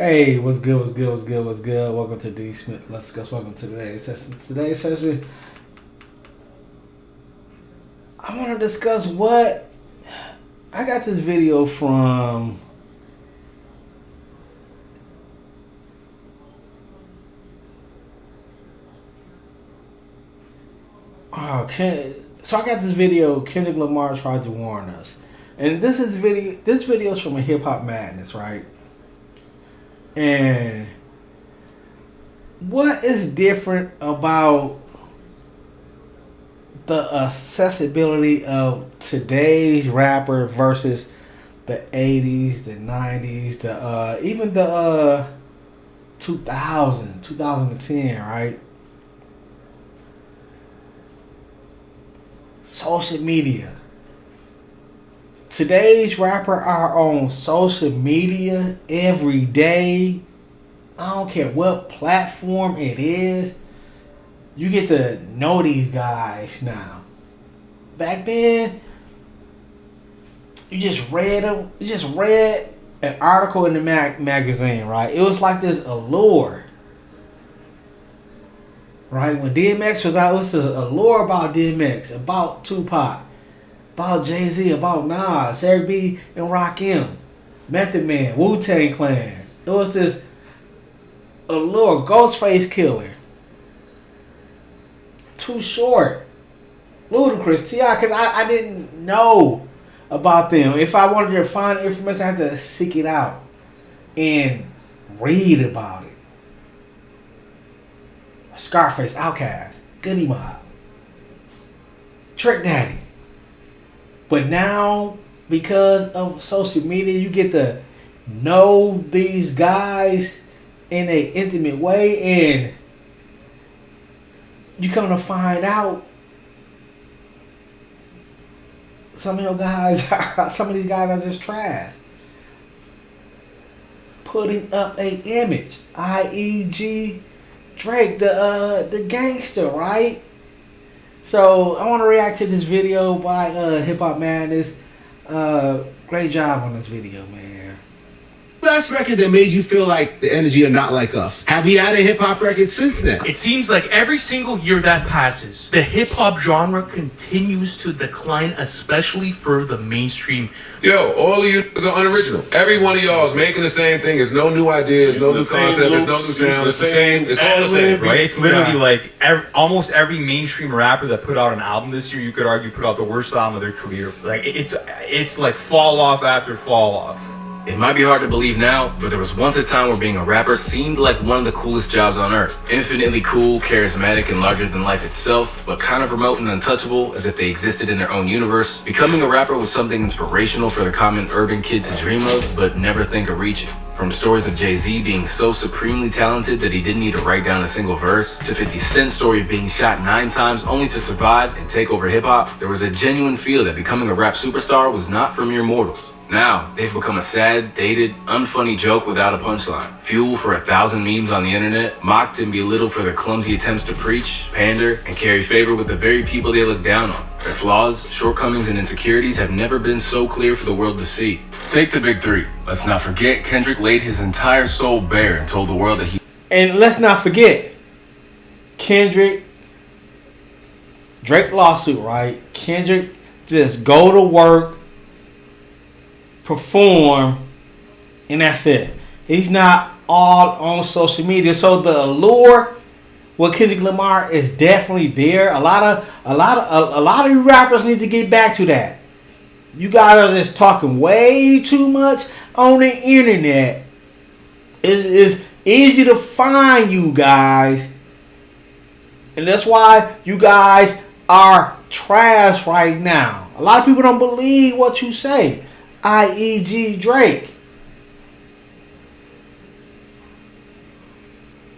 Hey, what's good? What's good? What's good? What's good? Welcome to D Smith. Let's discuss. Welcome to today's session. Today's session, I want to discuss what I got this video from. So I got this video. Kendrick Lamar tried to warn us, and this is video. This video is from a Hip Hop Madness, right? And what is different about the accessibility of today's rapper versus the 80s, the 90s, the even the 2010, right? Social media. Today's rapper are on social media every day. I don't care what platform it is. You get to know these guys now. Back then, you just read them. You just read an article in the magazine, right? It was like this allure, right? When DMX was out, it was this allure about DMX, about Tupac, about Jay-Z, about Nas, Eric B. and Rakim, Method Man, Wu-Tang Clan. It was this allure, Ghostface Killer, Too Short, Ludacris, T.I., because I didn't know about them. If I wanted to find information, I had to seek it out and read about it. Scarface, Outkast, Goody Mob, Trick Daddy. But now, because of social media, you get to know these guys in an intimate way, and you come to find out some of these guys are just trash. Putting up a image, i.e.g. Drake, the gangster, right? So I want to react to this video by Hip Hop Madness. Great job on this video, man. Last record that made you feel like the energy are not like us? Have we had a hip hop record since then? It seems like every single year that passes, the hip hop genre continues to decline, especially for the mainstream. Yo, all of you are unoriginal. Every one of y'all is making the same thing. There's no new ideas, no new concept, there's no new sound. It's the same. It's all the same, right? It's literally like almost every mainstream rapper that put out an album this year, you could argue, put out the worst album of their career. Like it's like fall off after fall off. It might be hard to believe now, but there was once a time where being a rapper seemed like one of the coolest jobs on earth. Infinitely cool, charismatic, and larger than life itself, but kind of remote and untouchable, as if they existed in their own universe. Becoming a rapper was something inspirational for the common urban kid to dream of, but never think of reaching. From stories of Jay-Z being so supremely talented that he didn't need to write down a single verse, to 50 Cent's story of being shot 9 times only to survive and take over hip-hop, there was a genuine feel that becoming a rap superstar was not for mere mortals. Now, they've become a sad, dated, unfunny joke without a punchline. Fuel for 1,000 memes on the internet, mocked and belittled for their clumsy attempts to preach, pander, and carry favor with the very people they look down on. Their flaws, shortcomings, and insecurities have never been so clear for the world to see. Take the big three. Let's not forget Kendrick laid his entire soul bare and told the world that he... And let's not forget, Kendrick, Drake lawsuit, right? Kendrick just go to work, perform, and that's it. He's not all on social media. So the allure with Kendrick Lamar is definitely there. A lot of rappers need to get back to that. You guys are just talking way too much on the internet. It's easy to find you guys, and that's why you guys are trash right now. A lot of people don't believe what you say, i.e.g. Drake.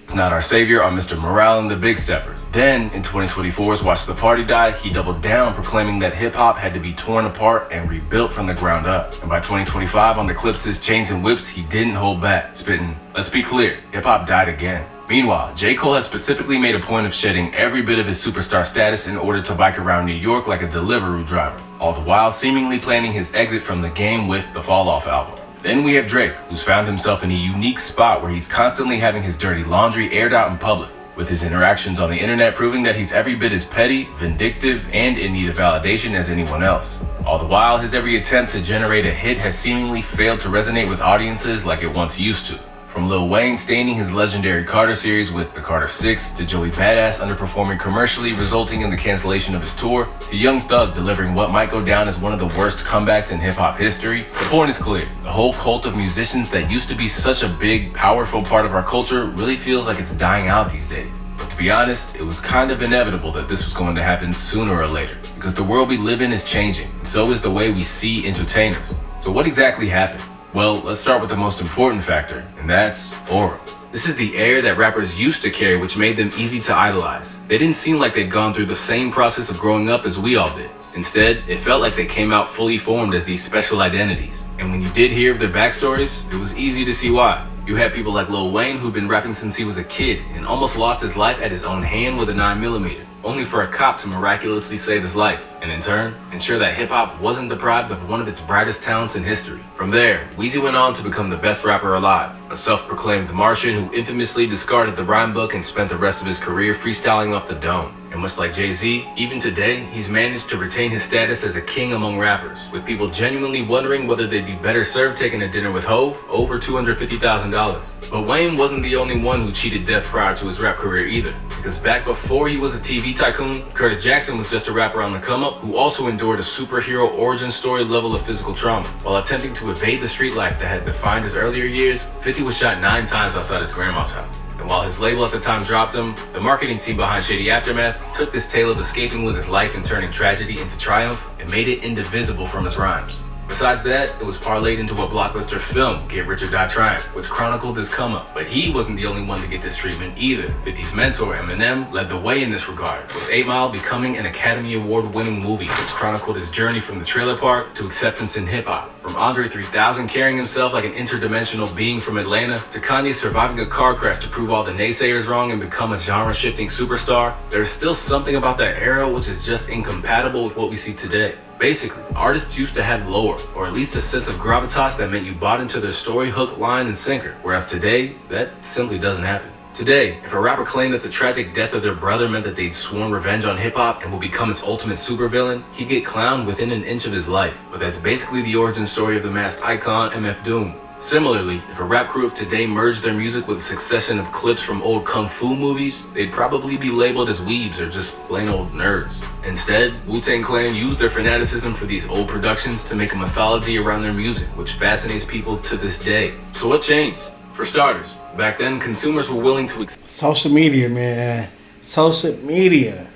It's not our savior on Mr. Morale and the Big Steppers. Then, in 2024's Watch the Party Die, he doubled down, proclaiming that hip-hop had to be torn apart and rebuilt from the ground up. And by 2025, on the Clips' Chains and Whips, he didn't hold back, spitting, "Let's be clear, hip-hop died again." Meanwhile, J. Cole has specifically made a point of shedding every bit of his superstar status in order to bike around New York like a Deliveroo driver, all the while seemingly planning his exit from the game with the Fall Off album. Then we have Drake, who's found himself in a unique spot where he's constantly having his dirty laundry aired out in public, with his interactions on the internet proving that he's every bit as petty, vindictive, and in need of validation as anyone else. All the while, his every attempt to generate a hit has seemingly failed to resonate with audiences like it once used to. From Lil Wayne staining his legendary Carter series with the Carter 6, to Joey Badass underperforming commercially resulting in the cancellation of his tour, to Young Thug delivering what might go down as one of the worst comebacks in hip-hop history, the point is clear. The whole cult of musicians that used to be such a big, powerful part of our culture really feels like it's dying out these days. But to be honest, it was kind of inevitable that this was going to happen sooner or later, because the world we live in is changing, and so is the way we see entertainers. So what exactly happened? Well, let's start with the most important factor, and that's aura. This is the air that rappers used to carry, which made them easy to idolize. They didn't seem like they'd gone through the same process of growing up as we all did. Instead, it felt like they came out fully formed as these special identities. And when you did hear of their backstories, it was easy to see why. You had people like Lil Wayne, who'd been rapping since he was a kid and almost lost his life at his own hand with a 9mm, only for a cop to miraculously save his life, and in turn, ensure that hip-hop wasn't deprived of one of its brightest talents in history. From there, Weezy went on to become the best rapper alive, a self-proclaimed Martian who infamously discarded the rhyme book and spent the rest of his career freestyling off the dome. And much like Jay-Z, even today, he's managed to retain his status as a king among rappers, with people genuinely wondering whether they'd be better served taking a dinner with Hov over $250,000. But Wayne wasn't the only one who cheated death prior to his rap career either, because back before he was a TV tycoon, Curtis Jackson was just a rapper on the come-up who also endured a superhero origin story level of physical trauma. While attempting to evade the street life that had defined his earlier years, 50 was shot 9 times outside his grandma's house. And while his label at the time dropped him, the marketing team behind Shady Aftermath took this tale of escaping with his life and turning tragedy into triumph and made it indivisible from his rhymes. Besides that, it was parlayed into a blockbuster film, Get Rich or Die Trying, which chronicled his come-up. But he wasn't the only one to get this treatment either. 50's mentor, Eminem, led the way in this regard, with 8 Mile becoming an Academy Award-winning movie, which chronicled his journey from the trailer park to acceptance in hip-hop. From Andre 3000 carrying himself like an interdimensional being from Atlanta, to Kanye surviving a car crash to prove all the naysayers wrong and become a genre-shifting superstar, there's still something about that era which is just incompatible with what we see today. Basically, artists used to have lore, or at least a sense of gravitas that meant you bought into their story, hook, line, and sinker, whereas today, that simply doesn't happen. Today, if a rapper claimed that the tragic death of their brother meant that they'd sworn revenge on hip-hop and would become its ultimate supervillain, he'd get clowned within an inch of his life. But that's basically the origin story of the masked icon MF Doom. Similarly, if a rap crew of today merged their music with a succession of clips from old kung fu movies, they'd probably be labeled as weebs or just plain old nerds. Instead, Wu-Tang Clan used their fanaticism for these old productions to make a mythology around their music, which fascinates people to this day. So what changed? For starters, back then consumers were willing to Social media, man. Social media.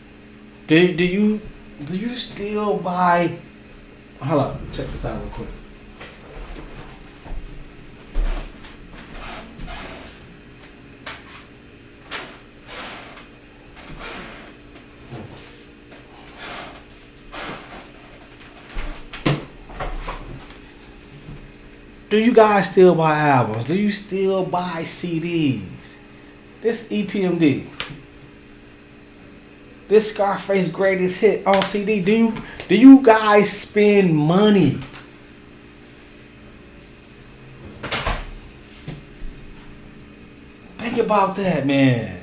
Do you still buy? Hold up, check this out real quick. Do you guys still buy albums? Do you still buy CDs? This EPMD. This Scarface greatest hit on CD. Do you guys spend money? Think about that, man.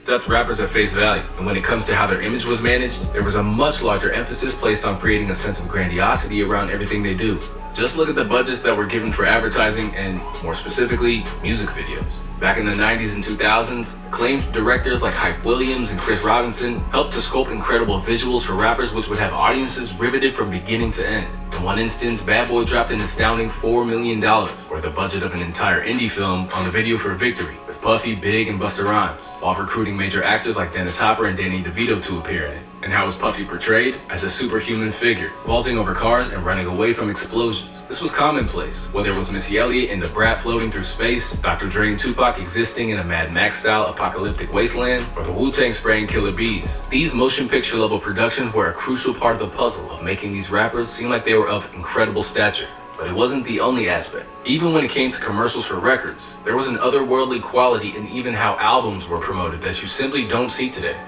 accept rappers at face value, and when it comes to how their image was managed, there was a much larger emphasis placed on creating a sense of grandiosity around everything they do. Just look at the budgets that were given for advertising and, more specifically, music videos. Back in the 90s and 2000s, acclaimed directors like Hype Williams and Chris Robinson helped to sculpt incredible visuals for rappers which would have audiences riveted from beginning to end. In one instance, Bad Boy dropped an astounding $4 million, or the budget of an entire indie film, on the video for Victory, with Puffy, Big, and Busta Rhymes, while recruiting major actors like Dennis Hopper and Danny DeVito to appear in it. And how was Puffy portrayed? As a superhuman figure, vaulting over cars and running away from explosions. This was commonplace, whether it was Missy Elliott and Da Brat floating through space, Dr. Dre and Tupac existing in a Mad Max-style apocalyptic wasteland, or the Wu-Tang spraying killer bees. These motion picture level productions were a crucial part of the puzzle of making these rappers seem like they were of incredible stature. But it wasn't the only aspect. Even when it came to commercials for records, there was an otherworldly quality in even how albums were promoted that you simply don't see today.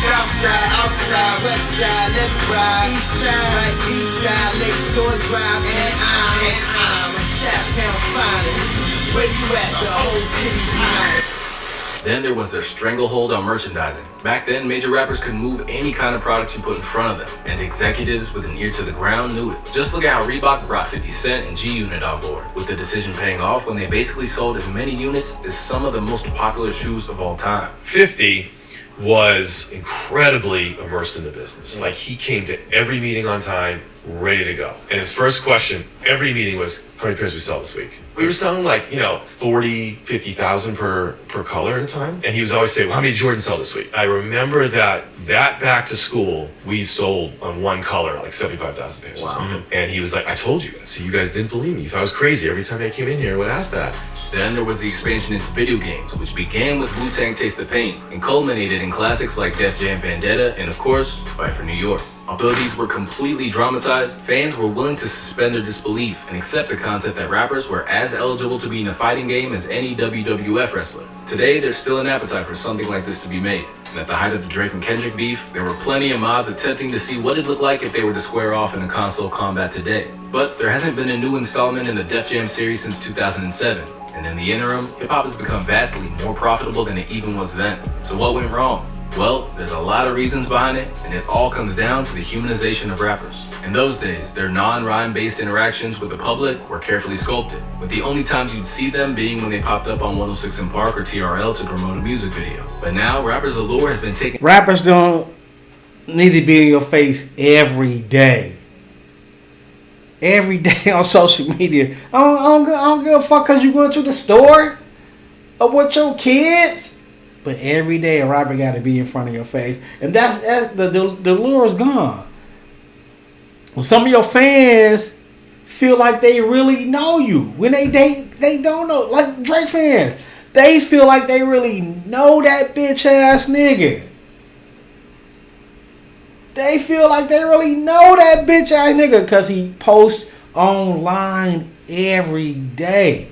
Southside, outside, west side, let's ride. East side, right, east side, Lakeshore Drive, and I'm Chi-Town finest. Where you at? The whole city behind. Then there was their stranglehold on merchandising. Back then, major rappers could move any kind of product you put in front of them, and executives with an ear to the ground knew it. Just look at how Reebok brought 50 Cent and G-Unit on board, with the decision paying off when they basically sold as many units as some of the most popular shoes of all time. 50 was incredibly immersed in the business. Like, he came to every meeting on time, ready to go. And his first question, every meeting was, how many pairs we sell this week? We were selling like, 40, 50,000 per color at a time. And he was always saying, well, how many Jordans sell this week? I remember that back to school, we sold on one color, like 75,000 pairs or something. And he was like, I told you guys. So you guys didn't believe me. You thought I was crazy. Every time I came in here, I would ask that. Then there was the expansion into video games, which began with Wu-Tang Taste the Pain and culminated in classics like Def Jam Vendetta and, of course, Fight for New York. Although these were completely dramatized, fans were willing to suspend their disbelief and accept the concept that rappers were as eligible to be in a fighting game as any WWF wrestler. Today, there's still an appetite for something like this to be made. And at the height of the Drake and Kendrick beef, there were plenty of mods attempting to see what it'd look like if they were to square off in a console combat today. But there hasn't been a new installment in the Def Jam series since 2007. And in the interim, hip-hop has become vastly more profitable than it even was then. So what went wrong? Well, there's a lot of reasons behind it, and it all comes down to the humanization of rappers. In those days, their non-rhyme based interactions with the public were carefully sculpted, with the only times you'd see them being when they popped up on 106 in Park or TRL to promote a music video. But now, rappers' allure has been taken. Rappers don't need to be in your face every day. Every day on social media. I don't give a fuck because you going to the store or with your kids. But every day a rapper got to be in front of your face. And that's the lure is gone. Well, some of your fans feel like they really know you. When they don't know. Like Drake fans. They feel like they really know that bitch ass nigga. They feel like they really know that bitch ass nigga because he posts online every day.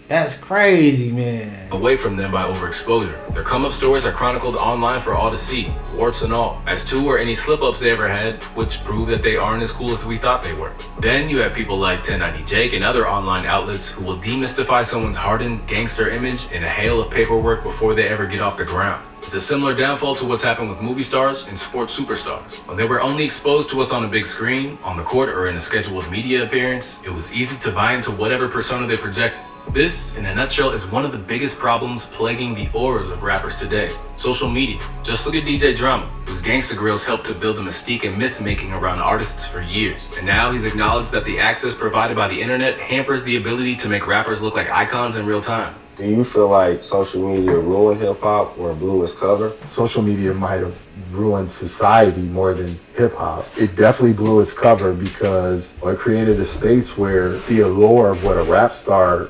That's crazy, man. Away from them by overexposure. Their come-up stories are chronicled online for all to see, warts and all, as to or any slip-ups they ever had, which prove that they aren't as cool as we thought they were. Then you have people like 1090 Jake and other online outlets who will demystify someone's hardened gangster image in a hail of paperwork before they ever get off the ground. It's a similar downfall to what's happened with movie stars and sports superstars. When they were only exposed to us on a big screen, on the court, or in a scheduled media appearance, it was easy to buy into whatever persona they projected. This, in a nutshell, is one of the biggest problems plaguing the auras of rappers today. Social media. Just look at DJ Drama, whose Gangsta Grills helped to build a mystique and myth-making around artists for years. And now he's acknowledged that the access provided by the internet hampers the ability to make rappers look like icons in real time. Do you feel like social media ruined hip-hop or blew its cover? Social media might have ruined society more than hip-hop. It definitely blew its cover because it created a space where the allure of what a rap star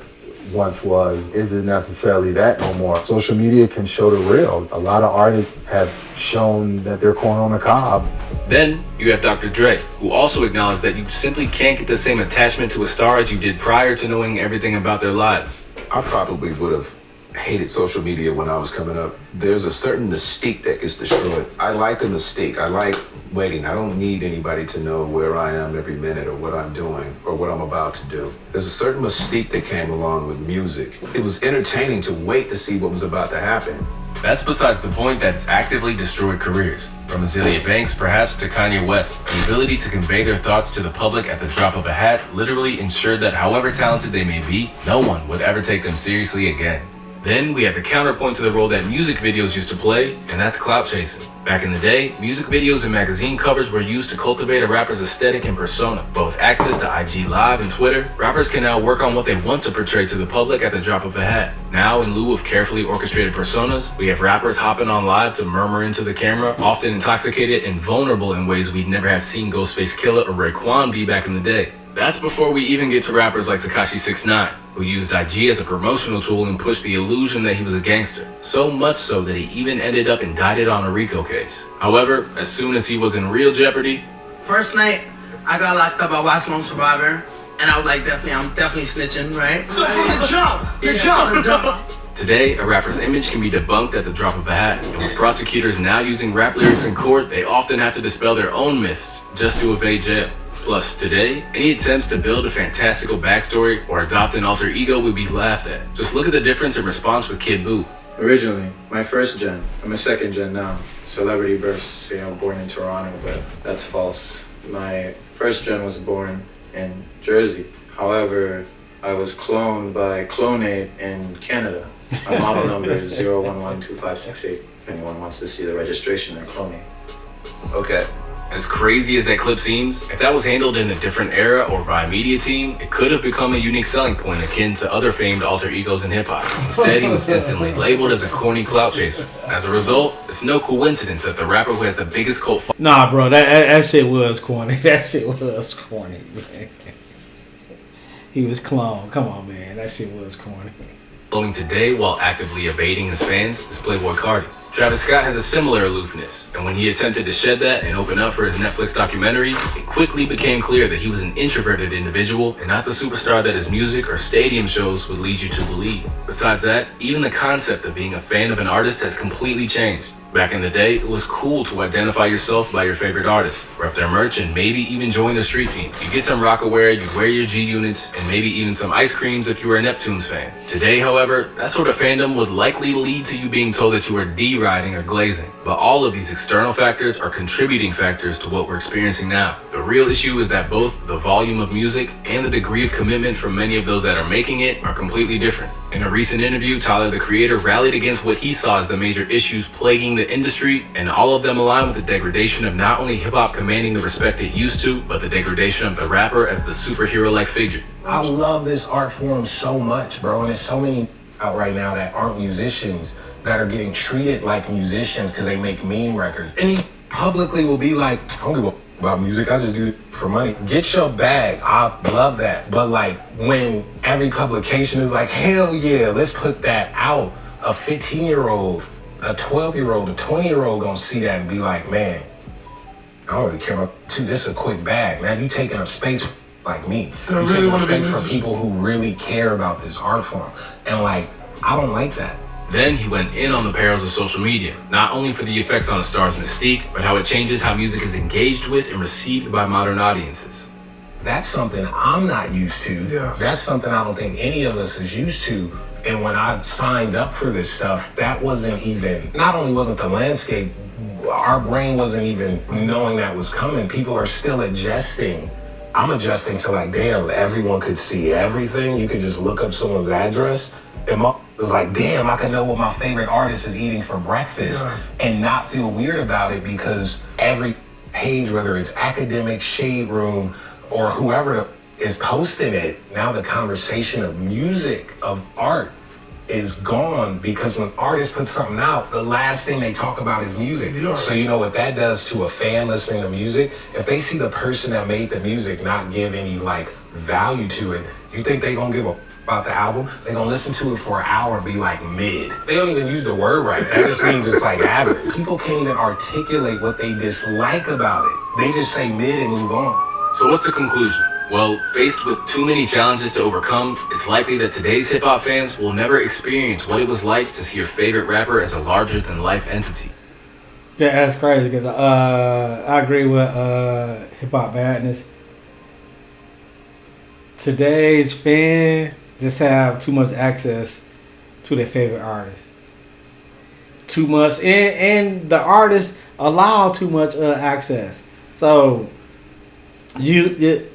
once was isn't necessarily that no more. Social media can show the real. A lot of artists have shown that they're corn on the cob. Then you have Dr. Dre, who also acknowledged that you simply can't get the same attachment to a star as you did prior to knowing everything about their lives. I probably would have hated social media when I was coming up. There's a certain mystique that gets destroyed. I like the mystique. I like waiting. I don't need anybody to know where I am every minute or what I'm doing or what I'm about to do. There's a certain mystique that came along with music. It was entertaining to wait to see what was about to happen. That's besides the point that it's actively destroyed careers. From Azealia Banks, perhaps, to Kanye West. The ability to convey their thoughts to the public at the drop of a hat literally ensured that however talented they may be, no one would ever take them seriously again. Then we have the counterpoint to the role that music videos used to play, and that's clout chasing. Back in the day, music videos and magazine covers were used to cultivate a rapper's aesthetic and persona. Both access to IG Live and Twitter, rappers can now work on what they want to portray to the public at the drop of a hat. Now, in lieu of carefully orchestrated personas, we have rappers hopping on live to murmur into the camera, often intoxicated and vulnerable in ways we'd never have seen Ghostface Killah or Raekwon be back in the day. That's before we even get to rappers like Tekashi 6ix9ine, who used IG as a promotional tool and pushed the illusion that he was a gangster. So much so that he even ended up indicted on a RICO case. However, as soon as he was in real jeopardy... First night, I got locked up, I watched Lone Survivor, and I was like, I'm definitely snitching, right? So from the jump, the jump. Today, a rapper's image can be debunked at the drop of a hat, and with prosecutors now using rap lyrics in court, they often have to dispel their own myths just to evade jail. Plus, today, any attempts to build a fantastical backstory or adopt an alter ego would be laughed at. Just look at the difference in response with Kid Buu. Originally, my first gen. I'm a second gen now. Celebrity bursts, born in Toronto, but that's false. My first gen was born in Jersey. However, I was cloned by Clonate in Canada. My model number is 0112568. If anyone wants to see the registration in Clonate. Okay. As crazy as that clip seems, if that was handled in a different era or by a media team, it could have become a unique selling point akin to other famed alter egos in hip-hop. Instead, he was instantly labeled as a corny clout chaser. As a result, it's no coincidence that the rapper who has the biggest cult Nah, bro, that shit was corny. That shit was corny, man. He was cloned. Come on, man. That shit was corny. following today while actively evading his fans is Playboi Carti. Travis Scott has a similar aloofness, and when he attempted to shed that and open up for his Netflix documentary, it quickly became clear that he was an introverted individual and not the superstar that his music or stadium shows would lead you to believe. Besides that, even the concept of being a fan of an artist has completely changed. Back in the day, it was cool to identify yourself by your favorite artist, rep their merch, and maybe even join their street team. You get some Rockaware, you wear your G units, and maybe even some ice creams if you were a Neptunes fan. Today, however, that sort of fandom would likely lead to you being told that you are D-riding or glazing. But all of these external factors are contributing factors to what we're experiencing now. The real issue is that both the volume of music and the degree of commitment from many of those that are making it are completely different. In a recent interview, Tyler, the Creator, rallied against what he saw as the major issues plaguing the industry, and all of them align with the degradation of not only hip-hop commanding the respect it used to, but the degradation of the rapper as the superhero-like figure. I love this art form so much, bro, and there's so many out right now that aren't musicians that are getting treated like musicians because they make meme records. And he publicly will be like, I don't give a about music, I just do it for money. Get your bag, I love that. But like when every publication is like, hell yeah, let's put that out. A 15-year-old, a 12-year-old, a 20-year-old gonna see that and be like, man, I don't really care about you. This is a quick bag, man. You taking up space like me. You taking up space for people who really care about this art form. And like, I don't like that. Then he went in on the perils of social media, not only for the effects on a star's mystique, but how it changes how music is engaged with and received by modern audiences. That's something I'm not used to. Yes. That's something I don't think any of us is used to. And when I signed up for this stuff, that wasn't even, not only wasn't the landscape, our brain wasn't even knowing that was coming. People are still adjusting. I'm adjusting to like, damn, everyone could see everything. You could just look up someone's address and it's like, damn, I can know what my favorite artist is eating for breakfast and not feel weird about it because every page, whether it's academic, shade room, or whoever is posting it, now the conversation of music, of art is gone because when artists put something out, the last thing they talk about is music. So you know what that does to a fan listening to music? If they see the person that made the music not give any like value to it, you think they gonna give a about the album? They gonna listen to it for an hour and be like mid. They don't even use the word right. That just means it's like average. People can't even articulate what they dislike about it. They just say mid and move on. So what's the conclusion? Well, faced with too many challenges to overcome, it's likely that today's hip-hop fans will never experience what it was like to see your favorite rapper as a larger-than-life entity. Yeah, that's crazy because I agree with Hip Hop Madness. Today's fan just have too much access to their favorite artist. Too much, and the artists allow too much access. So you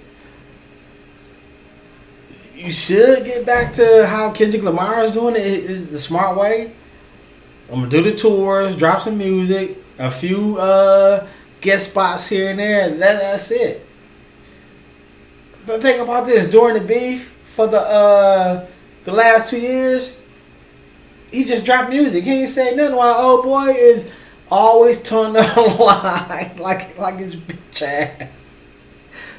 should get back to how Kendrick Lamar is doing it. Is the smart way. I'm gonna do the tours, drop some music, a few guest spots here and there. That's it. But think about this: during the beef for the last 2 years, he just dropped music. He ain't say nothing. While old boy is always turned online like his bitch ass.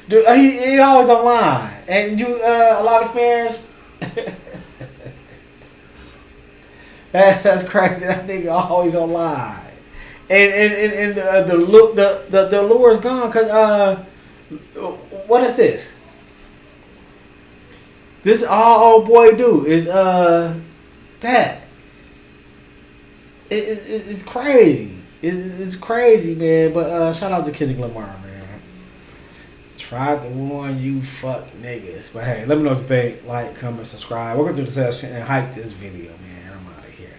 Dude, he always online, and you a lot of fans. That's crazy. That nigga always online, and the lure is gone. Cause what is this? This all old boy do is that It's crazy. It's crazy, man. But shout out to Kendrick Lamar, man. Tried to warn you, fuck niggas. But hey, let me know what you think. Like, comment, subscribe. Welcome to the session and hype this video, man. I'm out of here.